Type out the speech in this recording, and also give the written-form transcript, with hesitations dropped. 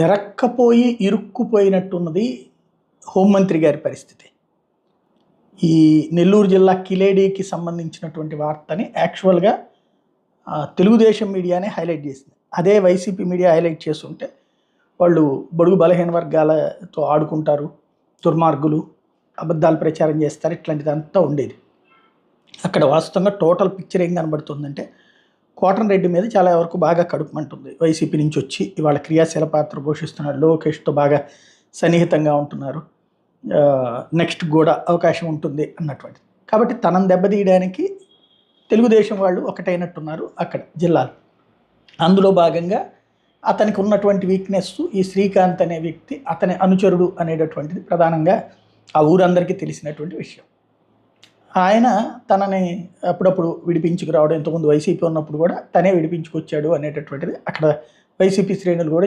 ఎరక్కపోయి ఇరుక్కుపోయినట్టున్నది హోంమంత్రి గారి పరిస్థితి. ఈ నెల్లూరు జిల్లా కిలేడీకి సంబంధించినటువంటి వార్తని యాక్చువల్గా తెలుగుదేశం మీడియానే హైలైట్ చేసింది. అదే వైసీపీ మీడియా హైలైట్ చేస్తుంటే వాళ్ళు బడుగు బలహీన వర్గాలతో ఆడుకుంటారు, దుర్మార్గులు, అబద్ధాలు ప్రచారం చేస్తారు, ఇట్లాంటిదంతా ఉండేది. అక్కడ వాస్తవంగా టోటల్ పిక్చర్ ఏం కనబడుతుందంటే కోటంరెడ్డి మీద చాలా వరకు బాగా కడుపుమంటుంది. వైసీపీ నుంచి వచ్చి ఇవాళ క్రియాశీల పాత్ర పోషిస్తున్నారు, లోకేష్తో బాగా సన్నిహితంగా ఉంటున్నారు, నెక్స్ట్ కూడా అవకాశం ఉంటుంది అన్నటువంటిది. కాబట్టి తనను దెబ్బతీయడానికి తెలుగుదేశం వాళ్ళు ఒకటైనట్టున్నారు అక్కడ జిల్లాలో. అందులో భాగంగా అతనికి ఉన్నటువంటి వీక్నెస్ ఈ శ్రీకాంత్ అనే వ్యక్తి అతని అనుచరుడు అనేటటువంటిది ప్రధానంగా ఆ ఊరందరికీ తెలిసినటువంటి విషయం. ఆయన తనని అప్పుడప్పుడు విడిపించుకురావడం, ఇంతకుముందు వైసీపీ ఉన్నప్పుడు కూడా తనే విడిపించుకొచ్చాడు అనేటటువంటిది అక్కడ వైసీపీ శ్రేణులు కూడా